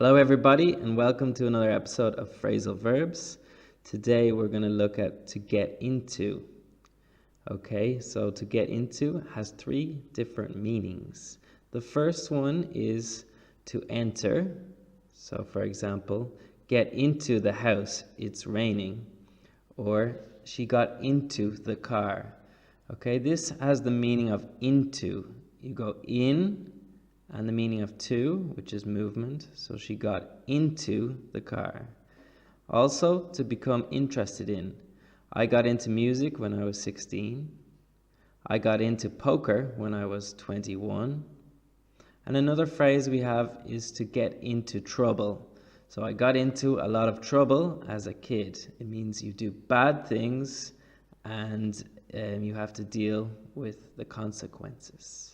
Hello everybody and welcome to another episode of Phrasal Verbs. Today we're going to look at to get into. Okay, so to get into has three different meanings. The first one is to enter. So for example, get into the house, it's raining. Or she got into the car. Okay, this has the meaning of into. You go in and the meaning of to, which is movement. So she got into the car. Also, to become interested in. I got into music when I was 16. I got into poker when I was 21. And another phrase we have is to get into trouble. So I got into a lot of trouble as a kid. It means you do bad things and you have to deal with the consequences.